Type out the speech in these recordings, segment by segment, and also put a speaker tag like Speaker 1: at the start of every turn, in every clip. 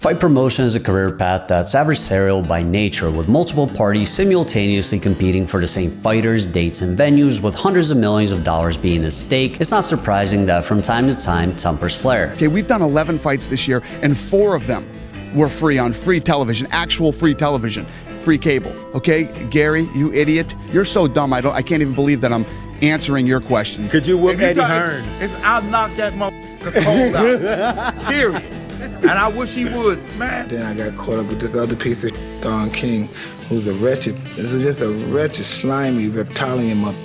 Speaker 1: Fight promotion is a career path that's adversarial by nature, with multiple parties simultaneously competing for the same fighters, dates, and venues, with hundreds of millions of dollars being at stake. It's not surprising that from time to time, tempers flare.
Speaker 2: Okay, we've done 11 fights this year, and 4 of them were free on free television, actual free television, free cable. Okay, Gary, you idiot, you're so dumb. I can't even believe that I'm answering your question.
Speaker 3: Could you whoop Eddie Hearn?
Speaker 4: I'll knock that motherfucker cold out. Period. And I wish he would, man.
Speaker 5: Then I got caught up with this other piece of shit, Don King, who's just a wretched, slimy, reptilian mother.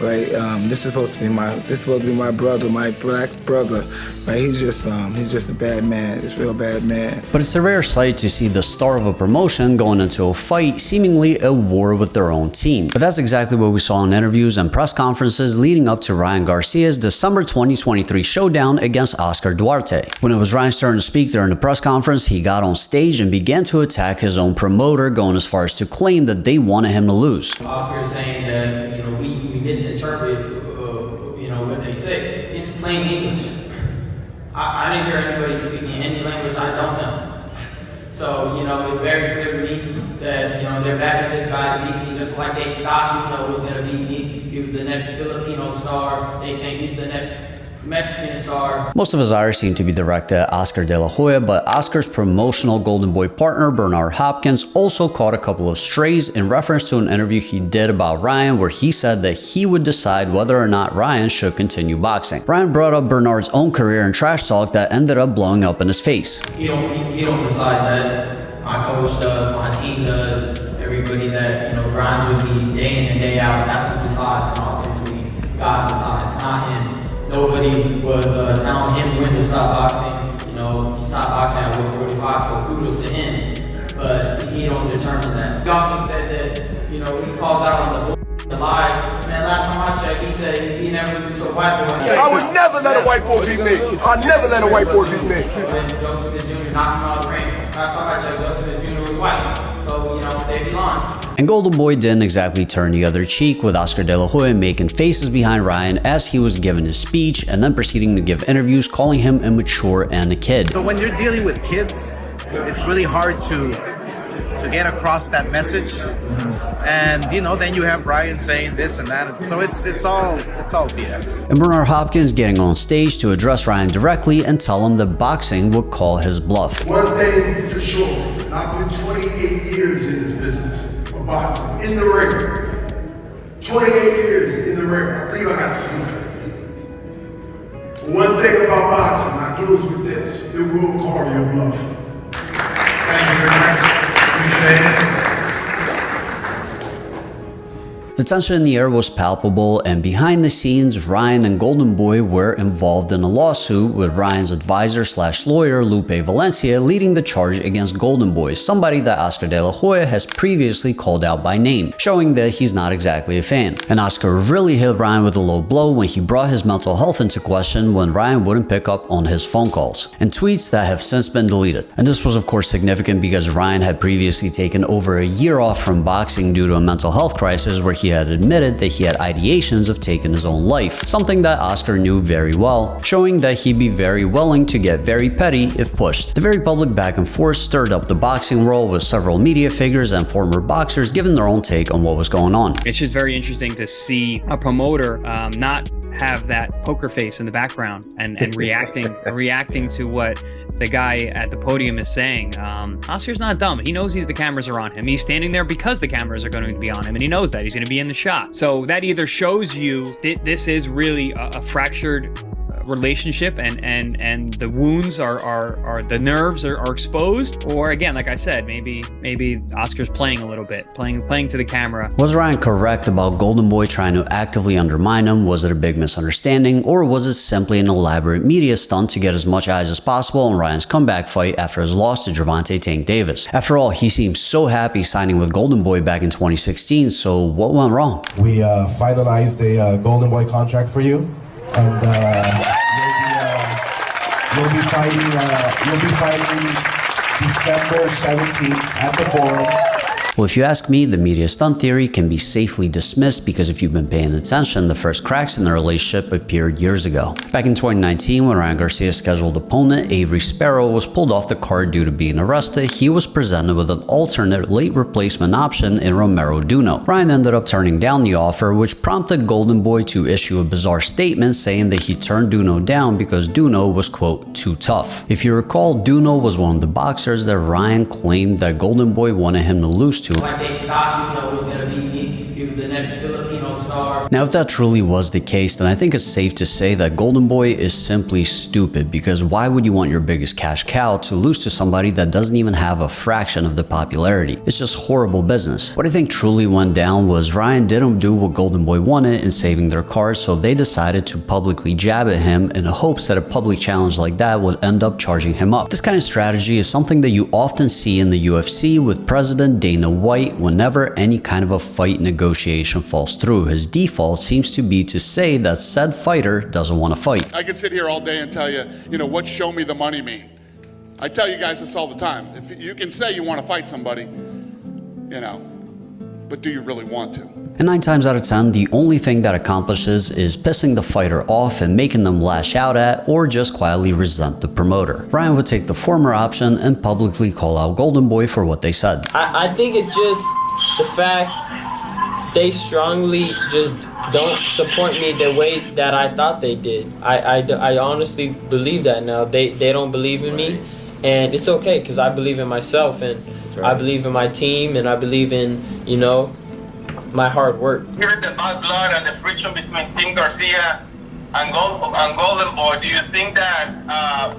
Speaker 5: Right? This is supposed to be my brother, my black brother. Right? He's just a bad man. He's a real bad man.
Speaker 1: But it's a rare sight to see the star of a promotion going into a fight, seemingly at war with their own team. But that's exactly what we saw in interviews and press conferences leading up to Ryan Garcia's December 2023 showdown against Oscar Duarte. When it was Ryan's turn to speak during the press conference, he got on stage and began to attack his own promoter, going as far as to claim that they wanted him to lose.
Speaker 6: Oscar saying that we misinterpret what they say. It's plain English. I didn't hear anybody speaking any language I don't know. So, it's very clear to me that, they're backing this guy to beat me just like they thought, was going to beat me. He was the next Filipino star. They say he's the next Mexican star.
Speaker 1: Most of his ire seem to be directed at Oscar de la Hoya, but Oscar's promotional Golden Boy partner, Bernard Hopkins, also caught a couple of strays in reference to an interview he did about Ryan, where he said that he would decide whether or not Ryan should continue boxing. Ryan brought up Bernard's own career and trash talk that ended up blowing up in his face.
Speaker 6: He don't decide that. My coach does, my team does, everybody that grinds with me day in and day out. That's who decides, and ultimately God decides, not him. Nobody was telling him when to stop boxing. He stopped boxing at weight 45, so kudos to him. But he don't determine that. He also said that, he calls out on the live. Man, last time I checked, he said he never lose a white boy.
Speaker 3: I would never let a white boy beat me. I'd never let a white boy beat me.
Speaker 6: When Joseph Jr. knocked him out of the ring, last time I checked, Joseph Jr. was white. So, they belong.
Speaker 1: And Golden Boy didn't exactly turn the other cheek, with Oscar de la Hoya making faces behind Ryan as he was giving his speech and then proceeding to give interviews calling him immature and a kid.
Speaker 7: So when you're dealing with kids, it's really hard to get across that message. And then you have Ryan saying this and that. So it's all BS.
Speaker 1: And Bernard Hopkins getting on stage to address Ryan directly and tell him that boxing would call his bluff.
Speaker 8: One thing for sure, I've been 28 years in this business of boxing, in the ring. 28 years in the ring. I believe I got sleep. One thing about boxing, I close with this, it will call your bluff. Thank you very much. Appreciate it.
Speaker 1: The tension in the air was palpable, and behind the scenes, Ryan and Golden Boy were involved in a lawsuit, with Ryan's advisor/lawyer Lupe Valencia leading the charge against Golden Boy, somebody that Oscar de la Hoya has previously called out by name, showing that he's not exactly a fan. And Oscar really hit Ryan with a low blow when he brought his mental health into question when Ryan wouldn't pick up on his phone calls and tweets that have since been deleted. And this was of course significant because Ryan had previously taken over a year off from boxing due to a mental health crisis, where he had admitted that he had ideations of taking his own life, something that Oscar knew very well, showing that he'd be very willing to get very petty if pushed. The very public back and forth stirred up the boxing world, with several media figures and former boxers giving their own take on what was going on.
Speaker 9: It's just very interesting to see a promoter not have that poker face in the background and reacting to what the guy at the podium is saying. Oscar's not dumb. He knows the cameras are on him. He's standing there because the cameras are going to be on him, and he knows that he's going to be in the shot. So that either shows you that this is really a fractured relationship, and the wounds are the nerves are exposed, or again, like I said, maybe Oscar's playing a little bit, playing to the camera.
Speaker 1: Was Ryan correct about Golden Boy trying to actively undermine him? Was it a big misunderstanding, or was it simply an elaborate media stunt to get as much eyes as possible on Ryan's comeback fight after his loss to Gervonta Tank Davis? After all, he seemed so happy signing with Golden Boy back in 2016, so what went wrong?
Speaker 10: We finalized a Golden Boy contract for you, and you'll be fighting December 17th at the Forum.
Speaker 1: Well, if you ask me, the media stunt theory can be safely dismissed because if you've been paying attention, the first cracks in the relationship appeared years ago. Back in 2019, when Ryan Garcia's scheduled opponent, Avery Sparrow, was pulled off the card due to being arrested, he was presented with an alternate late replacement option in Romero Duno. Ryan ended up turning down the offer, which prompted Golden Boy to issue a bizarre statement saying that he turned Duno down because Duno was, quote, too tough. If you recall, Duno was one of the boxers that Ryan claimed that Golden Boy wanted him to lose to.
Speaker 6: Like they thought Duno was gonna beat me. He was the next Filipino star.
Speaker 1: Now, if that truly was the case, then I think it's safe to say that Golden Boy is simply stupid, because why would you want your biggest cash cow to lose to somebody that doesn't even have a fraction of the popularity? It's just horrible business. What I think truly went down was Ryan didn't do what Golden Boy wanted in saving their cards, so they decided to publicly jab at him in hopes that a public challenge like that would end up charging him up. This kind of strategy is something that you often see in the UFC with President Dana White whenever any kind of a fight negotiation falls through. His default seems to be to say that said fighter doesn't want to fight.
Speaker 2: I could sit here all day and tell you, what show me the money mean? I tell you guys this all the time. If you can say you want to fight somebody, but do you really want to?
Speaker 1: And 9 times out of 10, the only thing that accomplishes is pissing the fighter off and making them lash out at or just quietly resent the promoter. Ryan would take the former option and publicly call out Golden Boy for what they said.
Speaker 11: I think it's just the fact they strongly just don't support me the way that I thought they did. I honestly believe that now. They don't believe in me, and it's okay because I believe in myself, and I believe in my team, and I believe in, my hard work.
Speaker 12: Given the bad blood and the friction between Team Garcia and Golden Boy, do you think that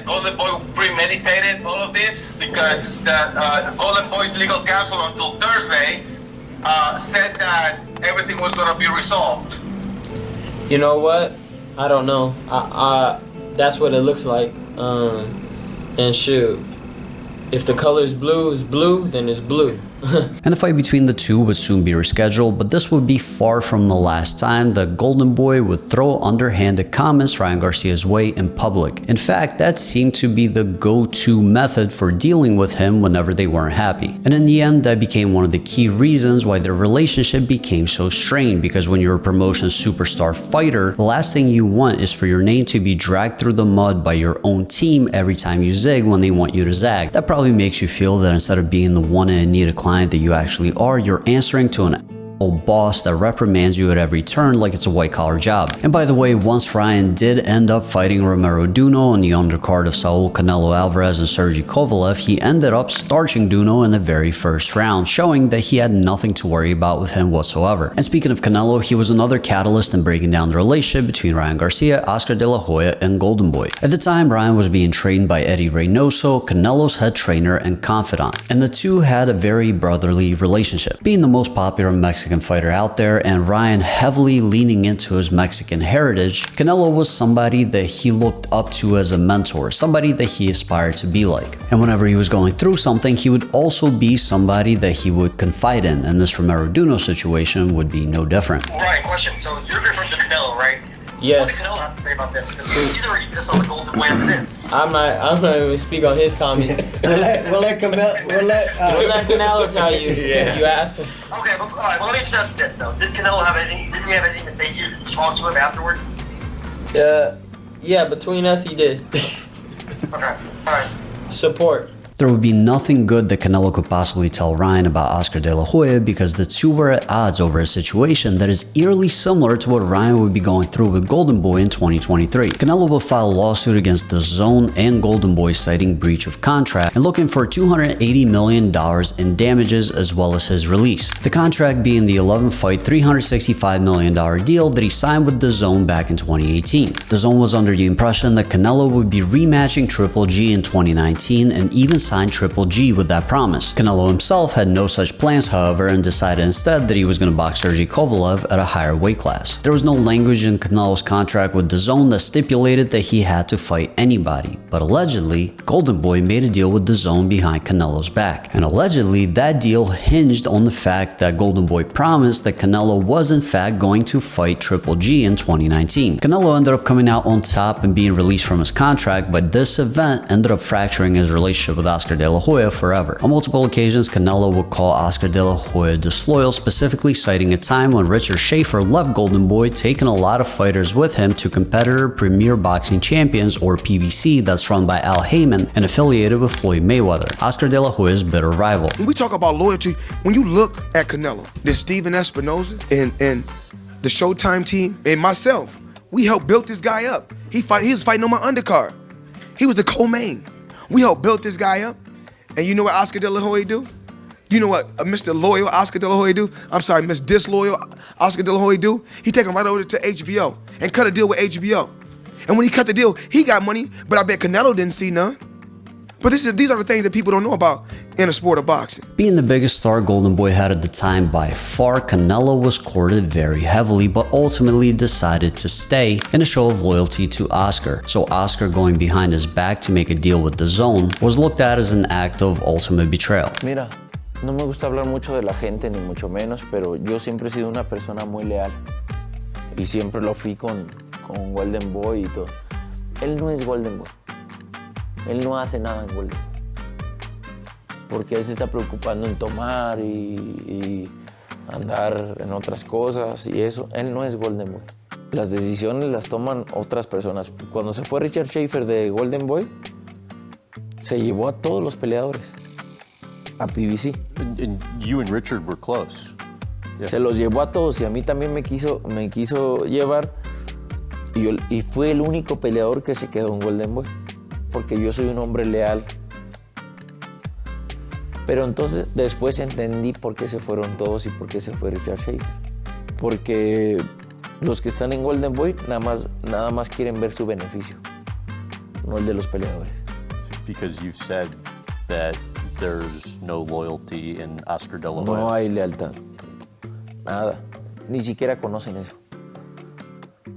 Speaker 12: Golden Boy premeditated all of this? Because the Golden Boy's legal counsel until Thursday said that everything was going to be resolved.
Speaker 11: You know what? I don't know. That's what it looks like. And shoot, if the color's blue is blue, then it's blue.
Speaker 1: And the fight between the two would soon be rescheduled, but this would be far from the last time that Golden Boy would throw underhanded comments Ryan Garcia's way in public. In fact, that seemed to be the go-to method for dealing with him whenever they weren't happy. And in the end, that became one of the key reasons why their relationship became so strained, because when you're a promotion superstar fighter, the last thing you want is for your name to be dragged through the mud by your own team every time you zig when they want you to zag. That probably makes you feel that instead of being the one and need a client that you actually are, you're answering to an boss that reprimands you at every turn like it's a white-collar job. And by the way, once Ryan did end up fighting Romero Duno on the undercard of Saul Canelo Alvarez and Sergey Kovalev, he ended up starching Duno in the very first round, showing that he had nothing to worry about with him whatsoever. And speaking of Canelo, he was another catalyst in breaking down the relationship between Ryan Garcia, Oscar De La Hoya, and Golden Boy. At the time, Ryan was being trained by Eddie Reynoso, Canelo's head trainer and confidant, and the two had a very brotherly relationship. Being the most popular Mexican fighter out there and Ryan heavily leaning into his Mexican heritage, Canelo was somebody that he looked up to as a mentor, somebody that he aspired to be like. And whenever he was going through something, he would also be somebody that he would confide in, and this Romero Duno situation would be no different.
Speaker 12: Right, question. So you're referring to Canelo, right?
Speaker 11: Yes.
Speaker 12: What did Canelo have to say about this? Because he's already pissed off the Golden Boy as it is.
Speaker 11: I'm not even speak on his comments.
Speaker 13: we'll let
Speaker 11: Canelo tell you if you ask him.
Speaker 12: Okay, but all right. Well, let me ask this though. Did Canelo have anything? Didn't he have anything to say to you? Did you talk to him afterward?
Speaker 11: Yeah, between us, he did.
Speaker 12: Okay, all right.
Speaker 11: Support.
Speaker 1: There would be nothing good that Canelo could possibly tell Ryan about Oscar De La Hoya, because the two were at odds over a situation that is eerily similar to what Ryan would be going through with Golden Boy in 2023. Canelo will file a lawsuit against DAZN and Golden Boy citing breach of contract and looking for $280 million in damages as well as his release. The contract being the 11-fight, $365 million deal that he signed with DAZN back in 2018. DAZN was under the impression that Canelo would be rematching Triple G in 2019 and even signed Triple G with that promise. Canelo himself had no such plans, however, and decided instead that he was going to box Sergey Kovalev at a higher weight class. There was no language in Canelo's contract with DAZN that stipulated that he had to fight anybody, but allegedly, Golden Boy made a deal with DAZN behind Canelo's back. And allegedly, that deal hinged on the fact that Golden Boy promised that Canelo was in fact going to fight Triple G in 2019. Canelo ended up coming out on top and being released from his contract, but this event ended up fracturing his relationship with Oscar De La Hoya forever. On multiple occasions, Canelo would call Oscar De La Hoya disloyal, specifically citing a time when Richard Schaefer left Golden Boy, taking a lot of fighters with him to competitor Premier Boxing Champions, or PBC, that's run by Al Heyman and affiliated with Floyd Mayweather, Oscar De La Hoya's bitter rival.
Speaker 8: When we talk about loyalty, when you look at Canelo, there's Steven Espinoza and the Showtime team and myself, we helped build this guy up. He was fighting on my undercard. He was the co-main. We helped build this guy up. And you know what Oscar De La Hoya do? You know what Mr. Loyal Oscar De La Hoya do? I'm sorry, Mr. Disloyal Oscar De La Hoya do? He take him right over to HBO and cut a deal with HBO. And when he cut the deal, he got money, but I bet Canelo didn't see none. But these are the things that people don't know about in a sport of boxing.
Speaker 1: Being the biggest star Golden Boy had at the time by far, Canelo was courted very heavily, but ultimately decided to stay in a show of loyalty to Oscar. So Oscar going behind his back to make a deal with DAZN was looked at as an act of ultimate betrayal.
Speaker 13: Mira, no me gusta hablar mucho de la gente, ni mucho menos, pero yo siempre he sido una persona muy leal. Y siempre lo fui con Golden Boy y todo. Él no es Golden Boy. Él no hace nada en Golden, porque él se está preocupando en tomar y andar en otras cosas y eso. Él no es Golden Boy. Las decisiones las toman otras personas. Cuando se fue Richard Schaefer de Golden Boy, se llevó a todos los peleadores a PBC.
Speaker 14: And you and Richard were close.
Speaker 13: Yeah. Se los llevó a todos y a mí también me quiso llevar y fue el único peleador que se quedó en Golden Boy, porque yo soy un hombre leal. Pero entonces después entendí por qué se fueron todos y por qué se fue Richard Schaefer. Porque los que están en Golden Boy nada más quieren ver su beneficio, no el de los peleadores.
Speaker 14: Because you said that there's no loyalty in Oscar De La Hoya.
Speaker 13: No hay lealtad. Nada. Ni siquiera conocen eso.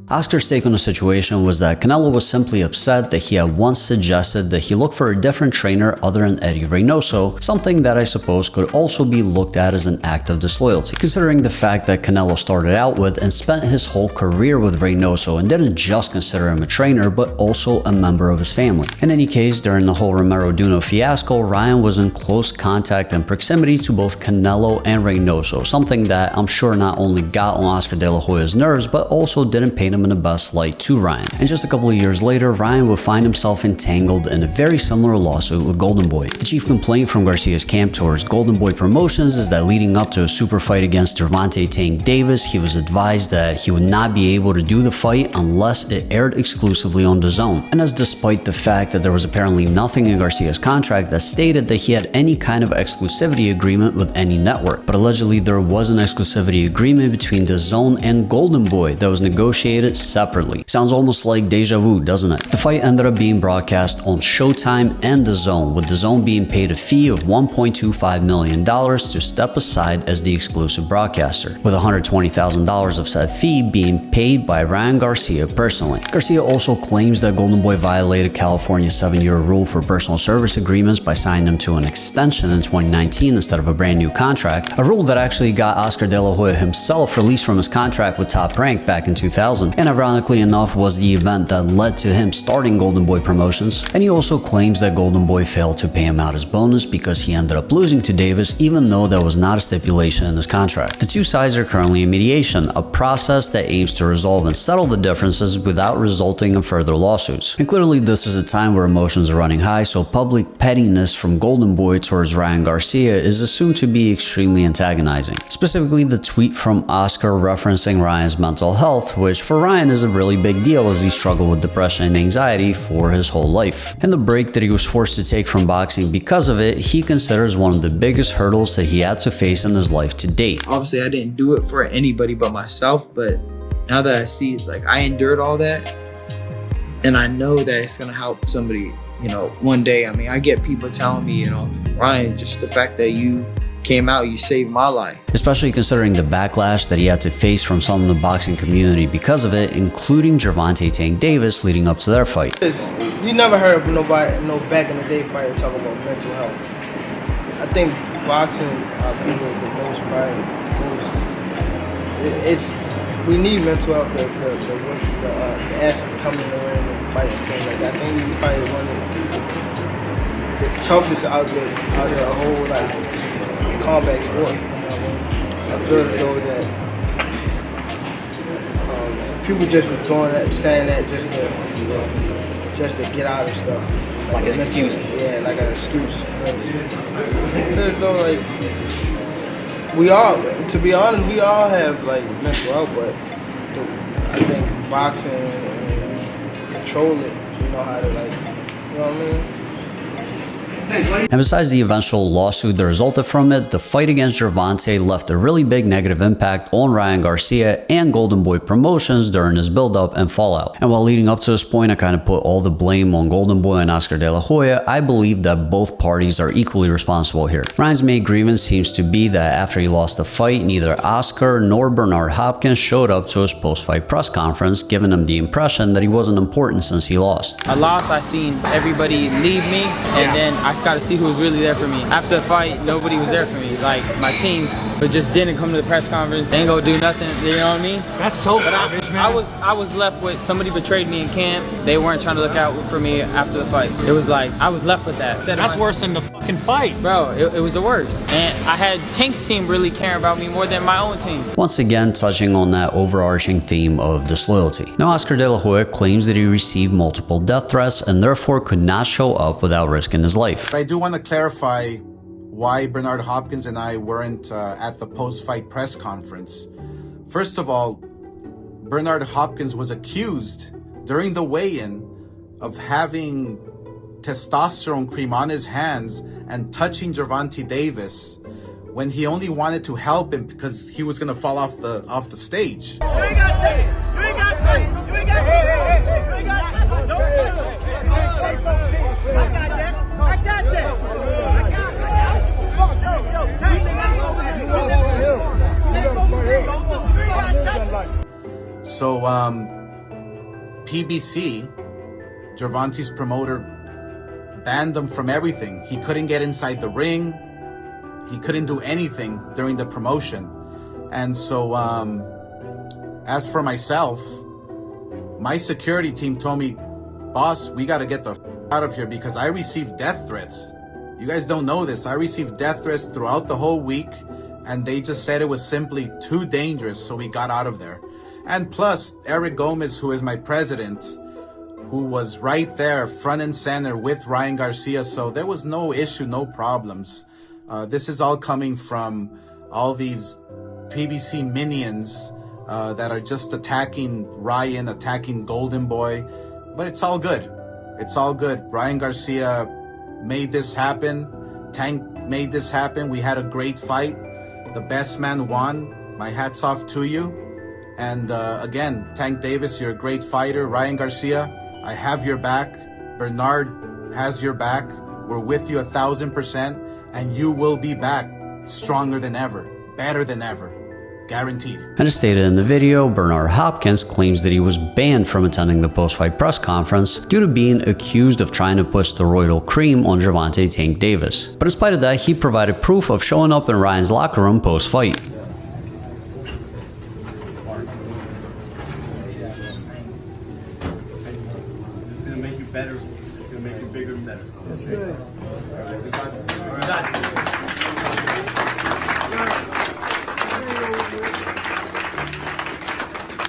Speaker 1: Oscar's take on the situation was that Canelo was simply upset that he had once suggested that he look for a different trainer other than Eddie Reynoso, something that I suppose could also be looked at as an act of disloyalty, considering the fact that Canelo started out with and spent his whole career with Reynoso and didn't just consider him a trainer but also a member of his family. In any case, during the whole Romero-Duno fiasco, Ryan was in close contact and proximity to both Canelo and Reynoso, something that I'm sure not only got on Oscar De La Hoya's nerves but also didn't paint him in the best light to Ryan. And just a couple of years later, Ryan would find himself entangled in a very similar lawsuit with Golden Boy. The chief complaint from Garcia's camp towards Golden Boy Promotions is that leading up to a super fight against Gervonta Tank Davis, he was advised that he would not be able to do the fight unless it aired exclusively on DAZN. And as despite the fact that there was apparently nothing in Garcia's contract that stated that he had any kind of exclusivity agreement with any network, but allegedly there was an exclusivity agreement between DAZN and Golden Boy that was negotiated separately. Sounds almost like deja vu, doesn't it? The fight ended up being broadcast on Showtime and DAZN, with DAZN being paid a fee of $1.25 million to step aside as the exclusive broadcaster, with $120,000 of said fee being paid by Ryan Garcia personally. Garcia also claims that Golden Boy violated California's 7-year rule for personal service agreements by signing them to an extension in 2019 instead of a brand new contract, a rule that actually got Oscar De La Hoya himself released from his contract with Top Rank back in 2000, and ironically enough was the event that led to him starting Golden Boy Promotions. And he also claims that Golden Boy failed to pay him out his bonus because he ended up losing to Davis, even though that was not a stipulation in his contract. The two sides are currently in mediation, a process that aims to resolve and settle the differences without resulting in further lawsuits. And clearly this is a time where emotions are running high, so public pettiness from Golden Boy towards Ryan Garcia is assumed to be extremely antagonizing. Specifically the tweet from Oscar referencing Ryan's mental health, which for Ryan is a really big deal as he struggled with depression and anxiety for his whole life. And the break that he was forced to take from boxing because of it, he considers one of the biggest hurdles that he had to face in his life to date.
Speaker 15: Obviously I didn't do it for anybody but myself, but now that I see it's like I endured all that and I know that it's gonna help somebody, you know, one day. I mean, I get people telling me, you know, Ryan, just the fact that you came out, you saved my life.
Speaker 1: Especially considering the backlash that he had to face from some of the boxing community because of it, including Gervonta Tank Davis leading up to their fight.
Speaker 16: You never heard of no back in the day fighter talk about mental health. I think boxing people the most pride. We need mental health to ask to come in the ring and fight and things like that. I think we probably one of the people the toughest out there, a whole like combat sport. You know what I mean? I feel as though that people just was doing that, saying that just to get out of stuff.
Speaker 17: Like an excuse.
Speaker 16: Yeah, like an excuse. I feel as though like we all, to be honest, we all have like mental health, but I think boxing and control it, you know how to like, you know what I mean?
Speaker 1: And besides the eventual lawsuit that resulted from it, the fight against Gervonta left a really big negative impact on Ryan Garcia and Golden Boy Promotions during his build-up and fallout. And while leading up to this point, I kind of put all the blame on Golden Boy and Oscar De La Hoya, I believe that both parties are equally responsible here. Ryan's main grievance seems to be that after he lost the fight, neither Oscar nor Bernard Hopkins showed up to his post-fight press conference, giving him the impression that he wasn't important since he lost.
Speaker 11: I lost, I seen everybody leave me, and then I got to see who was really there for me. After the fight, nobody was there for me. Like, my team, but just didn't come to the press conference. They ain't gonna do nothing, you know what I mean?
Speaker 17: That's so garbage, man.
Speaker 11: I was left with somebody betrayed me in camp. They weren't trying to look out for me after the fight. It was like, I was left with that.
Speaker 17: That's worse than the fucking fight.
Speaker 11: Bro, it was the worst. And I had Tank's team really caring about me more than my own team.
Speaker 1: Once again, touching on that overarching theme of disloyalty. Now, Oscar De La Hoya claims that he received multiple death threats and therefore could not show up without risking his life.
Speaker 7: I do want to clarify why Bernard Hopkins and I weren't at the post-fight press conference. First of all, Bernard Hopkins was accused during the weigh-in of having testosterone cream on his hands and touching Gervonta Davis when he only wanted to help him because he was going to fall off the stage.
Speaker 18: You ain't got to take it. You ain't got to take it. You ain't got to take it. You ain't got to take it. Don't take it. I got that. I got that.
Speaker 7: So, PBC, Gervonta's promoter, banned him from everything. He couldn't get inside the ring. He couldn't do anything during the promotion. And so, as for myself, my security team told me, boss, we got to get the out of here because I received death threats. You guys don't know this. I received death threats throughout the whole week, and they just said it was simply too dangerous, so we got out of there. And plus, Eric Gomez, who is my president, who was right there, front and center with Ryan Garcia, so there was no issue, no problems. This is all coming from all these PBC minions that are just attacking Ryan, attacking Golden Boy, but it's all good. It's all good. Ryan Garcia made this happen. Tank made this happen. We had a great fight. The best man won. My hat's off to you. And again, Tank Davis, you're a great fighter. Ryan Garcia, I have your back. Bernard has your back. We're with you 1,000%. And you will be back stronger than ever, better than ever. Guaranteed.
Speaker 1: And as stated in the video, Bernard Hopkins claims that he was banned from attending the post-fight press conference due to being accused of trying to push steroidal cream on Gervonta Tank Davis. But in spite of that, he provided proof of showing up in Ryan's locker room post-fight.
Speaker 19: It's gonna make you better. It's gonna make you bigger and better. That's good.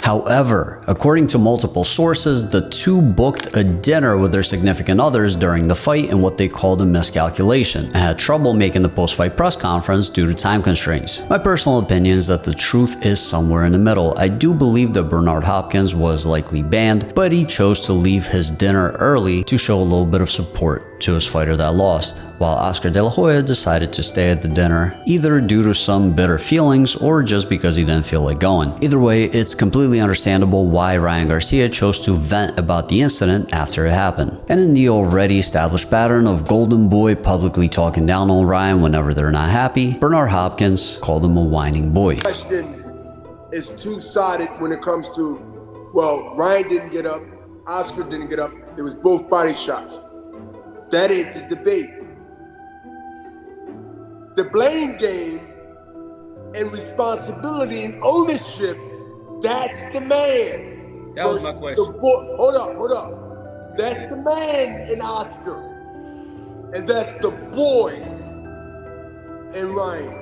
Speaker 1: However, according to multiple sources, the two booked a dinner with their significant others during the fight in what they called a miscalculation and had trouble making the post-fight press conference due to time constraints. My personal opinion is that the truth is somewhere in the middle. I do believe that Bernard Hopkins was likely banned, but he chose to leave his dinner early to show a little bit of support to his fighter that lost, while Oscar De La Hoya decided to stay at the dinner, either due to some bitter feelings or just because he didn't feel like going. Either way, it's completely understandable why Ryan Garcia chose to vent about the incident after it happened. And in the already established pattern of Golden Boy publicly talking down on Ryan whenever they're not happy, Bernard Hopkins called him a whining boy.
Speaker 3: The question is two-sided when it comes to, well, Ryan didn't get up, Oscar didn't get up, it was both body shots. That ain't the debate. The blame game and responsibility and ownership, that's the man.
Speaker 17: That was my question.
Speaker 3: Hold up. That's the man in Oscar. And that's the boy in Ryan.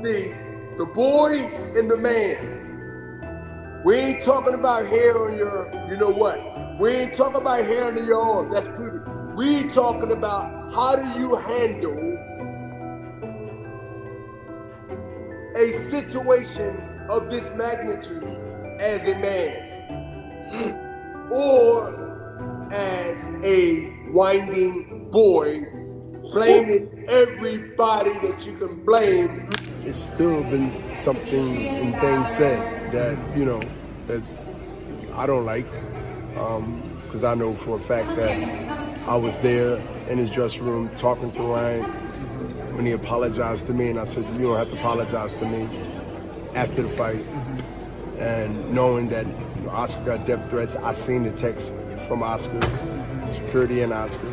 Speaker 3: See, the boy and the man. We ain't talking about hair on your, you know what? We ain't talking about hair under your arm. That's puberty. We talking about how do you handle a situation of this magnitude as a man or as a whining boy, blaming everybody that you can blame.
Speaker 20: It's still been something and things said that, you know, that I don't like, because I know for a fact that I was there in his dressing room talking to Ryan when he apologized to me, and I said, you don't have to apologize to me after the fight. And knowing that Oscar got death threats, I seen the text from Oscar, security and Oscar.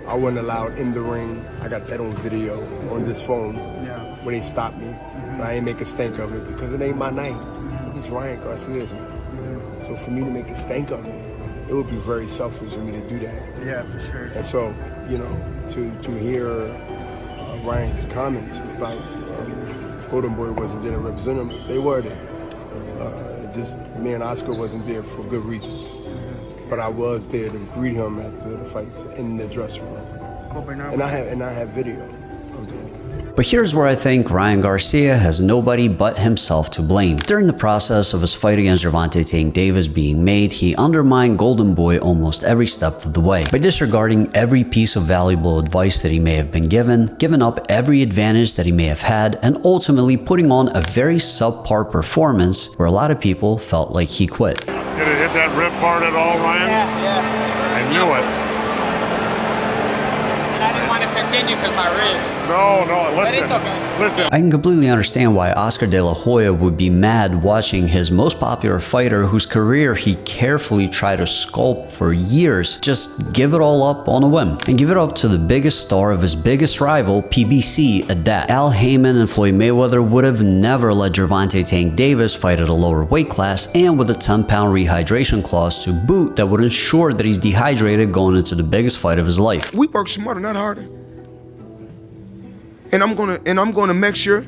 Speaker 20: I wasn't allowed in the ring. I got that on video on this phone when they stopped me. But I ain't make a stink of it because it ain't my night. It's Ryan Garcia's night. So for me to make a stink of it, it would be very selfish of me to do that.
Speaker 16: Yeah, for sure.
Speaker 20: And so, you know, to hear Ryan's comments about Golden Boy wasn't there to represent him, they were there. Just me and Oscar wasn't there for good reasons. But I was there to greet him after the fights in the dressing room. And I have video of that.
Speaker 1: But here's where I think Ryan Garcia has nobody but himself to blame. During the process of his fight against Gervonta Tank Davis being made, he undermined Golden Boy almost every step of the way by disregarding every piece of valuable advice that he may have been given up every advantage that he may have had, and ultimately putting on a very subpar performance where a lot of people felt like he quit.
Speaker 21: Did it hit that rib part at all, Ryan?
Speaker 18: Yeah.
Speaker 21: I knew it.
Speaker 18: I didn't want to continue because my rib.
Speaker 21: No, listen.
Speaker 18: But it's okay.
Speaker 21: Listen.
Speaker 1: I can completely understand why Oscar De La Hoya would be mad watching his most popular fighter, whose career he carefully tried to sculpt for years, just give it all up on a whim. And give it up to the biggest star of his biggest rival, PBC, at that. Al Heyman and Floyd Mayweather would have never let Gervonta Tank Davis fight at a lower weight class, and with a 10-pound rehydration clause to boot that would ensure that he's dehydrated going into the biggest fight of his life.
Speaker 8: We work smarter, not harder. And I'm gonna make sure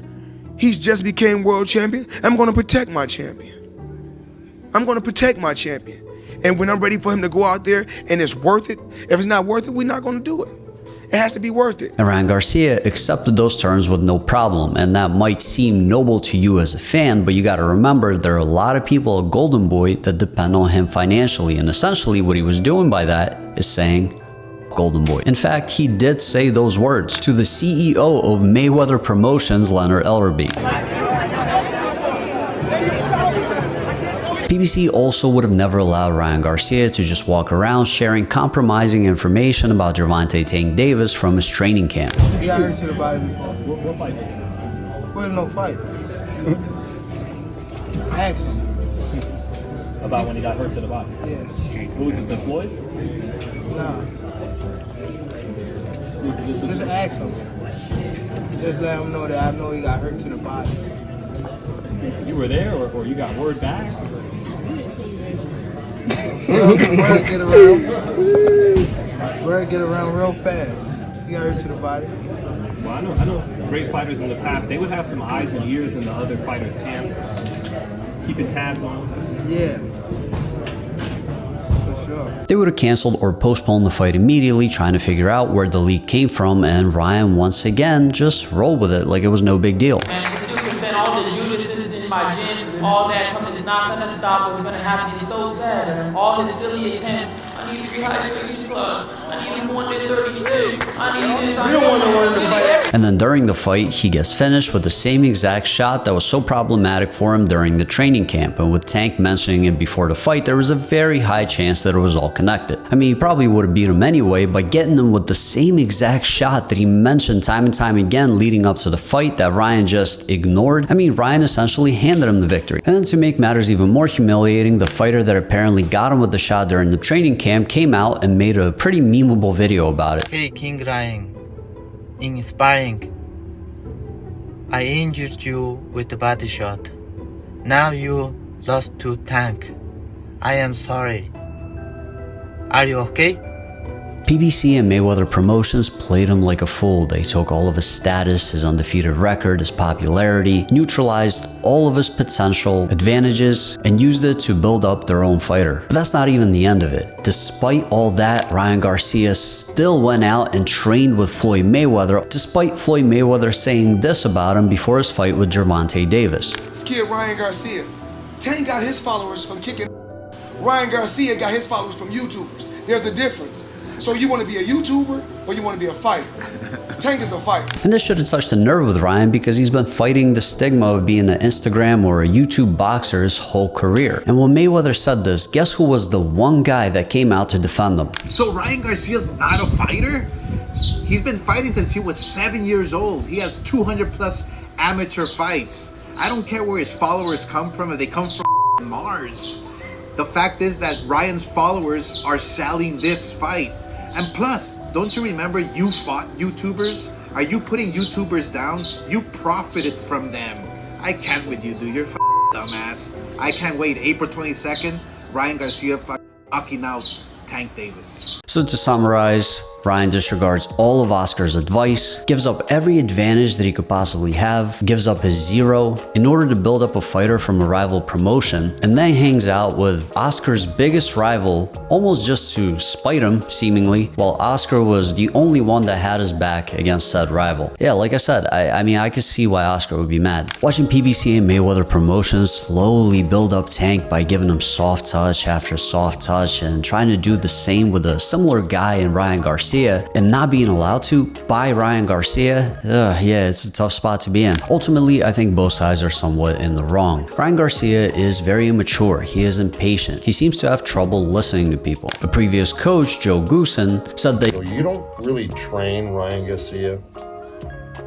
Speaker 8: he's just became world champion. I'm gonna protect my champion. I'm gonna protect my champion. And when I'm ready for him to go out there and it's worth it, if it's not worth it, we're not gonna do it. It has to be worth it.
Speaker 1: And Ryan Garcia accepted those terms with no problem, and that might seem noble to you as a fan, but you gotta remember there are a lot of people at Golden Boy that depend on him financially, and essentially what he was doing by that is saying, Golden Boy. In fact, he did say those words to the CEO of Mayweather Promotions, Leonard Ellerbe. PBC also would have never allowed Ryan Garcia to just walk around sharing compromising information about Gervonta Tank Davis from his training camp.
Speaker 16: He got hurt to the body before. What fight was it? There was no fight. Ask him.
Speaker 19: About when he got hurt to the body?
Speaker 16: Yeah.
Speaker 19: What was this, the Floyd's?
Speaker 16: Nah. Just ask him. Just let him know that I know he got hurt to the body.
Speaker 19: You were there, or you got word back?
Speaker 16: Word get around real fast. He got hurt to the body.
Speaker 19: Well, I know great fighters in the past, they would have some eyes and ears in the other fighters' camp, keeping tabs on them.
Speaker 16: Yeah. Sure.
Speaker 1: They would have canceled or postponed the fight immediately, trying to figure out where the leak came from, and Ryan once again just rolled with it like it was no big deal.
Speaker 11: And if you said all the Judases in my gym, all that it's not gonna stop what's gonna happen. It's so sad. All his silly attempt. I need a rehydration club. I need him 136. I need this. I don't want to run the fight.
Speaker 1: And then during the fight, he gets finished with the same exact shot that was so problematic for him during the training camp. And with Tank mentioning it before the fight, there was a very high chance that it was all connected. I mean, he probably would have beat him anyway by getting him with the same exact shot that he mentioned time and time again leading up to the fight that Ryan just ignored. I mean, Ryan essentially handed him the victory. And then to make matters even more humiliating, the fighter that apparently got him with the shot during the training camp came out and made a pretty memeable video about it.
Speaker 22: Hey King Ryan, in sparring, I injured you with the body shot. Now you lost to Tank. I am sorry. Are you okay?
Speaker 1: PBC and Mayweather Promotions played him like a fool. They took all of his status, his undefeated record, his popularity, neutralized all of his potential advantages, and used it to build up their own fighter. But that's not even the end of it. Despite all that, Ryan Garcia still went out and trained with Floyd Mayweather, despite Floyd Mayweather saying this about him before his fight with Gervonta Davis.
Speaker 8: This kid Ryan Garcia, Tank got his followers from kicking. Ryan Garcia got his followers from YouTubers. There's a difference. So you want to be a YouTuber or you want to be a fighter? Tank is a fighter.
Speaker 1: And this should have touched a nerve with Ryan because he's been fighting the stigma of being an Instagram or a YouTube boxer his whole career. And when Mayweather said this, guess who was the one guy that came out to defend him?
Speaker 4: So Ryan Garcia's not a fighter? He's been fighting since he was 7 years old. He has 200 plus amateur fights. I don't care where his followers come from, if they come from Mars. The fact is that Ryan's followers are selling this fight. And plus, don't you remember you fought YouTubers? Are you putting YouTubers down? You profited from them. I can't with you, dude. You're dumbass. I can't wait. April 22nd, Ryan Garcia knocking out Tank Davis.
Speaker 1: So to summarize, Ryan disregards all of Oscar's advice, gives up every advantage that he could possibly have, gives up his zero in order to build up a fighter from a rival promotion, and then hangs out with Oscar's biggest rival almost just to spite him, seemingly, while Oscar was the only one that had his back against said rival. Yeah, like I said, I mean, I could see why Oscar would be mad. Watching PBC and Mayweather Promotions slowly build up Tank by giving him soft touch after soft touch and trying to do the same with a similar guy in Ryan Garcia, and not being allowed to by Ryan Garcia, yeah, it's a tough spot to be in. Ultimately, I think both sides are somewhat in the wrong. Ryan Garcia is very immature. He is impatient. He seems to have trouble listening to people. A previous coach, Joe Goosen, said that
Speaker 5: you don't really train Ryan Garcia.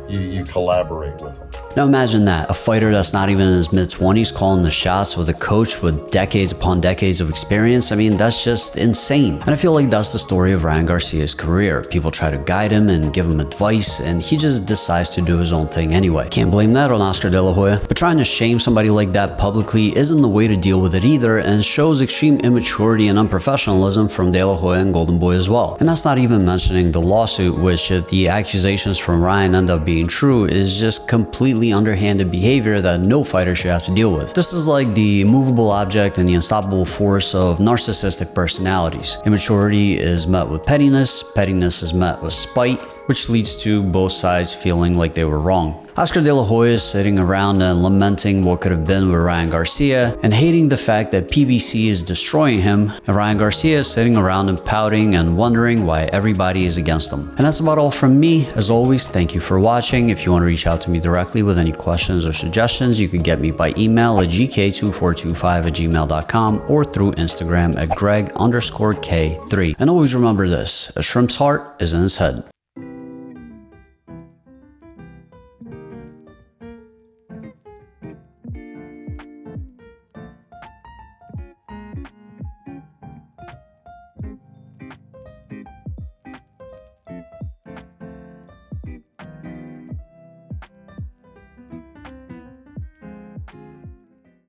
Speaker 5: You collaborate with him.
Speaker 1: Now imagine that, a fighter that's not even in his mid-20s calling the shots with a coach with decades upon decades of experience. I mean, that's just insane. And I feel like that's the story of Ryan Garcia's career. People try to guide him and give him advice, and he just decides to do his own thing anyway. Can't blame that on Oscar De La Hoya. But trying to shame somebody like that publicly isn't the way to deal with it either, and shows extreme immaturity and unprofessionalism from De La Hoya and Golden Boy as well. And that's not even mentioning the lawsuit, which, if the accusations from Ryan end up being true, is just completely underhanded behavior that no fighter should have to deal with. This is like the immovable object and the unstoppable force of narcissistic personalities. Immaturity is met with pettiness, pettiness is met with spite, which leads to both sides feeling like they were wrong. Oscar De La Hoya is sitting around and lamenting what could have been with Ryan Garcia and hating the fact that PBC is destroying him, and Ryan Garcia is sitting around and pouting and wondering why everybody is against him. And that's about all from me. As always, thank you for watching. If you want to reach out to me directly with any questions or suggestions, you can get me by email at gk2425@gmail.com or through Instagram at greg_k3. And always remember this, a shrimp's heart is in his head.